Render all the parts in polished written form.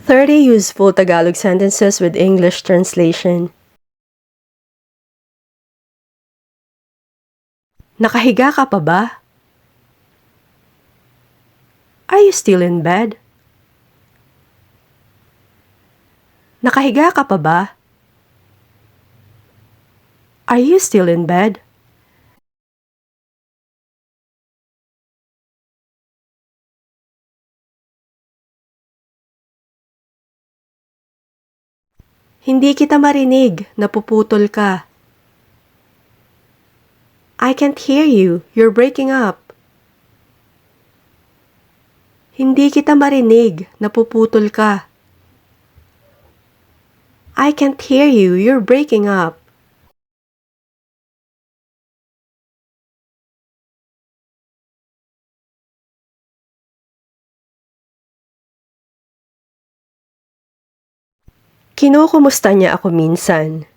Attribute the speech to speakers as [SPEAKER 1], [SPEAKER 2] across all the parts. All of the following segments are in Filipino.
[SPEAKER 1] 30 useful Tagalog sentences with English translation. Nakahiga ka pa ba? Are you still in bed? Nakahiga ka pa ba? Are you still in bed? Hindi kita marinig, napuputol ka. I can't hear you, you're breaking up. Hindi kita marinig, napuputol ka. I can't hear you, you're breaking up. Kinukumusta niya ako minsan.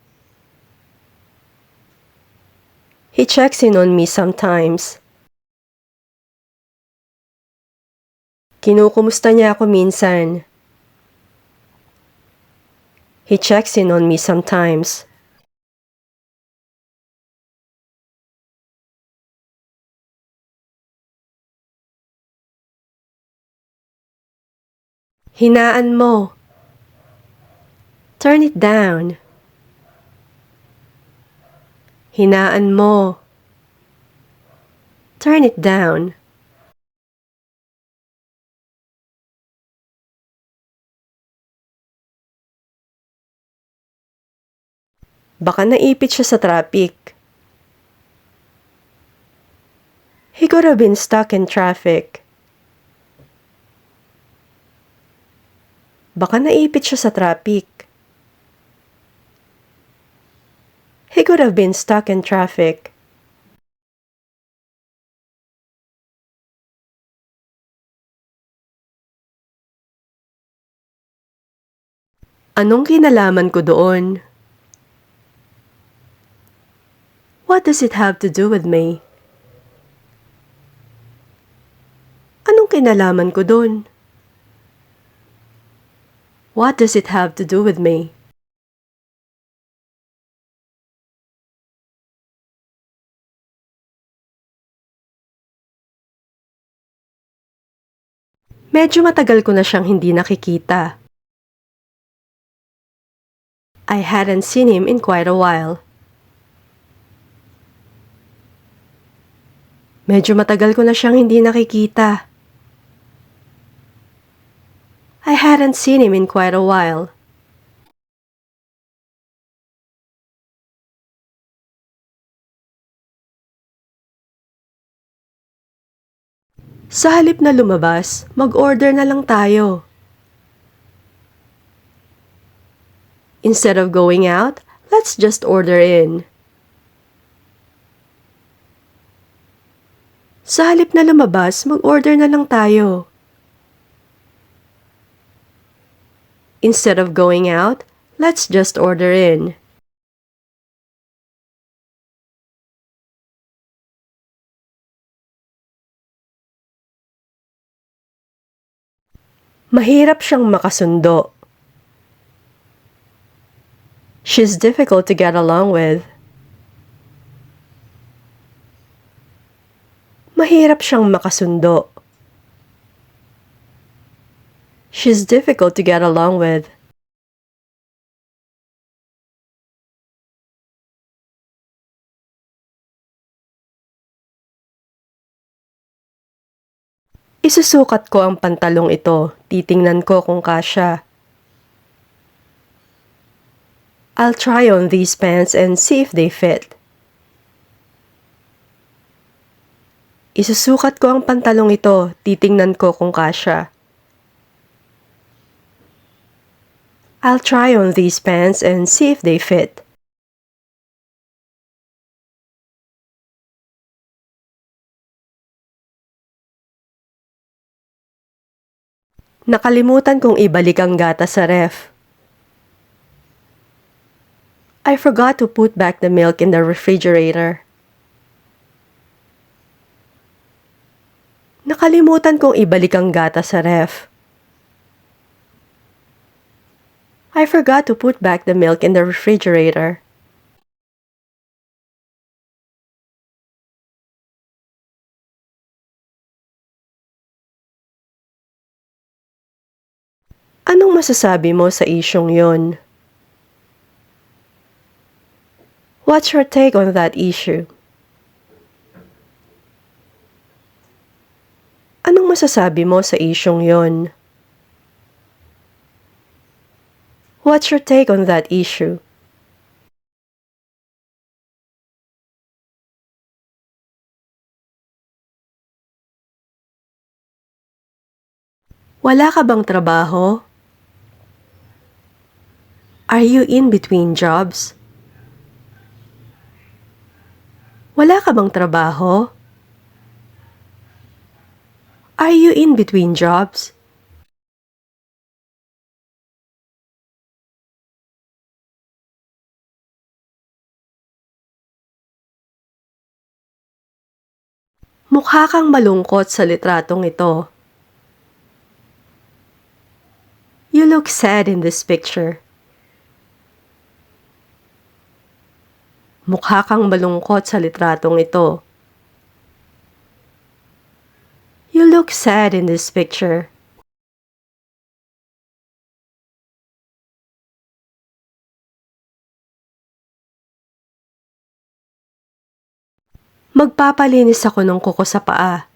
[SPEAKER 1] He checks in on me sometimes. Kinukumusta niya ako minsan. He checks in on me sometimes. Hinaan mo. Turn it down. Hinaan mo. Turn it down. Baka naipit siya sa traffic. He could have been stuck in traffic. Baka naipit siya sa traffic. He could have been stuck in traffic. Anong kinalaman ko doon? What does it have to do with me? Anong kinalaman ko doon? What does it have to do with me? Medyo matagal ko na siyang hindi nakikita. I hadn't seen him in quite a while. Medyo matagal ko na siyang hindi nakikita. I hadn't seen him in quite a while. Sa halip na lumabas, mag-order na lang tayo. Instead of going out, let's just order in. Sa halip na lumabas, mag-order na lang tayo. Instead of going out, let's just order in. Mahirap siyang makasundo. She's difficult to get along with. Mahirap siyang makasundo. She's difficult to get along with. Isusukat ko ang pantalong ito. Titingnan ko kung kasya. I'll try on these pants and see if they fit. Isusukat ko ang pantalong ito. Titingnan ko kung kasya. I'll try on these pants and see if they fit. Nakalimutan kong ibalik ang gatas sa ref. I forgot to put back the milk in the refrigerator. Nakalimutan kong ibalik ang gatas sa ref. I forgot to put back the milk in the refrigerator. Anong masasabi mo sa isyung yon? What's your take on that issue? Anong masasabi mo sa isyung yon? What's your take on that issue? Wala ka bang trabaho? Are you in between jobs? Wala ka bang trabaho? Are you in between jobs? Mukha kang malungkot sa litratong ito. You look sad in this picture. Mukha kang malungkot sa litratong ito. You look sad in this picture. Magpapalinis ako ng kuko sa paa.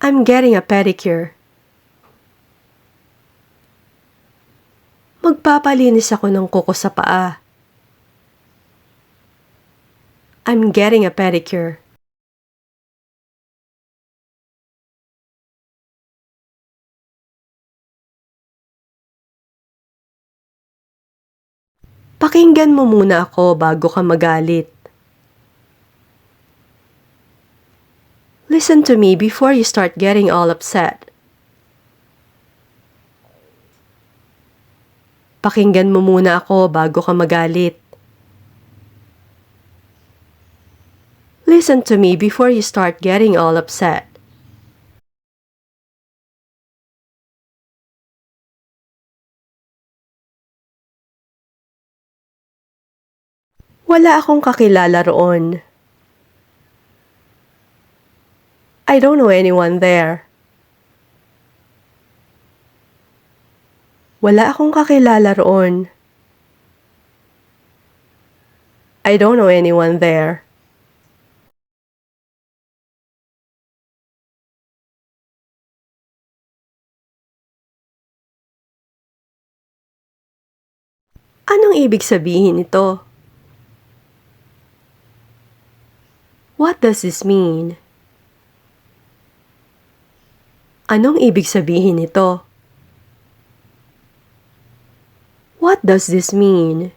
[SPEAKER 1] I'm getting a pedicure. Magpapalinis ako ng kuko sa paa. I'm getting a pedicure. Pakinggan mo muna ako bago ka magalit. Listen to me before you start getting all upset. Pakinggan mo muna ako bago ka magalit. Listen to me before you start getting all upset. Wala akong kakilala roon. I don't know anyone there. Wala akong kakilala roon. I don't know anyone there. Anong ibig sabihin nito? What does this mean? Anong ibig sabihin nito? What does this mean?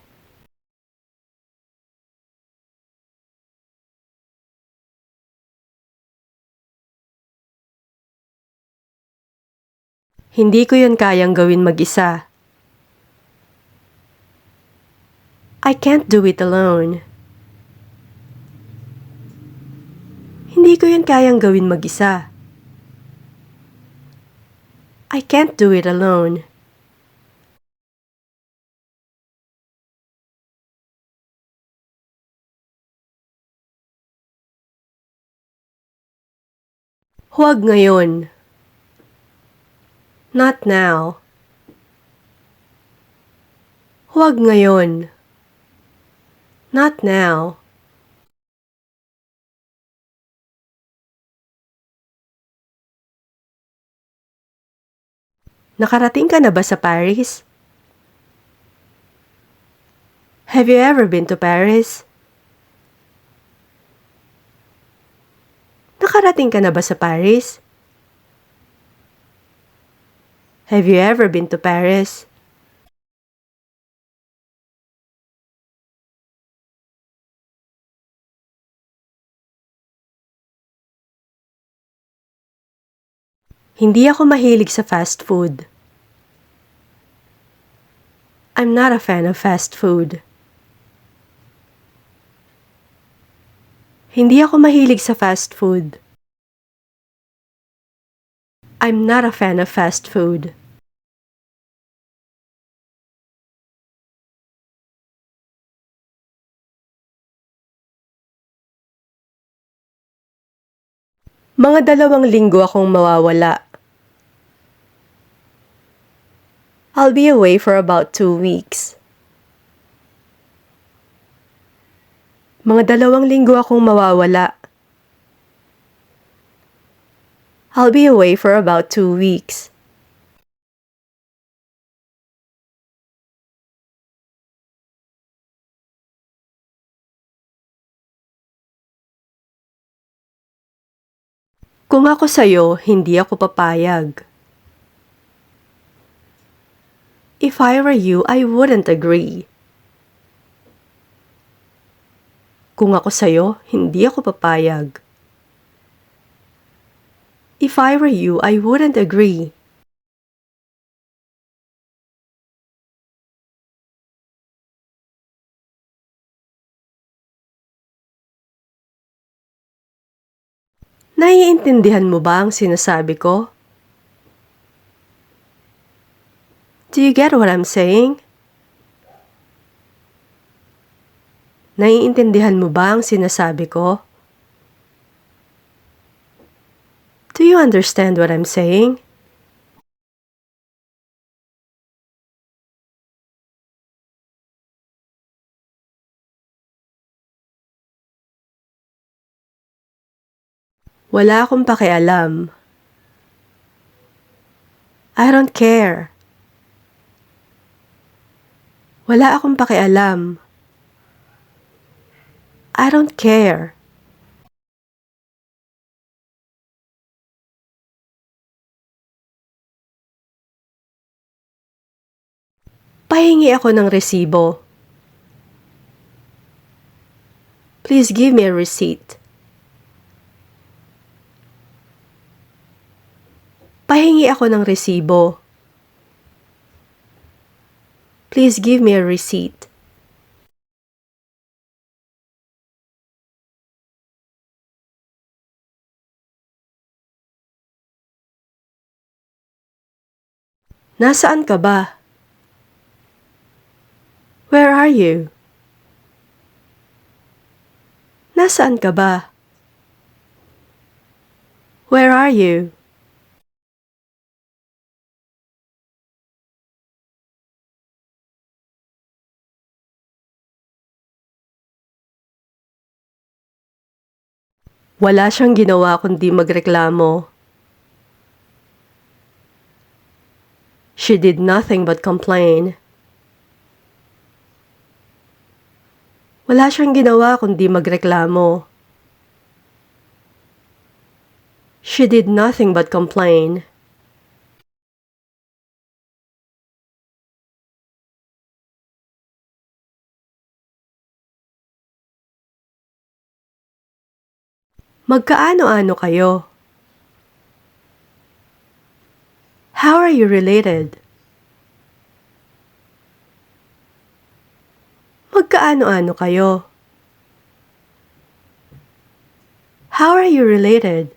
[SPEAKER 1] Hindi ko yun kayang gawin mag-isa. I can't do it alone. Hindi ko yun kayang gawin mag-isa. I can't do it alone. Huwag ngayon. Not now. Huwag ngayon. Not now. Nakarating ka na ba sa Paris? Have you ever been to Paris? Nakarating ka na ba sa Paris? Have you ever been to Paris? Hindi ako mahilig sa fast food. I'm not a fan of fast food. Hindi ako mahilig sa fast food. I'm not a fan of fast food. Mga 2 linggo akong mawawala. I'll be away for about 2 weeks. Mga 2 linggo akong mawawala. I'll be away for about 2 weeks. Kung ako sa'yo, hindi ako papayag. If I were you, I wouldn't agree. Kung ako sa'yo, hindi ako papayag. If I were you, I wouldn't agree. Naiintindihan mo ba ang sinasabi ko? Do you get what I'm saying? Naiintindihan mo ba ang sinasabi ko? Do you understand what I'm saying? Wala akong pakialam. I don't care. Wala akong pakialam. I don't care. Pahingi ako ng resibo. Please give me a receipt. Pahingi ako ng resibo. Please give me a receipt. Nasaan ka ba? Where are you? Nasaan ka ba? Where are you? Wala siyang ginawa kundi magreklamo. She did nothing but complain. Wala siyang ginawa kundi magreklamo. She did nothing but complain. Magkaano-ano kayo? How are you related? Magkaano-ano kayo? How are you related?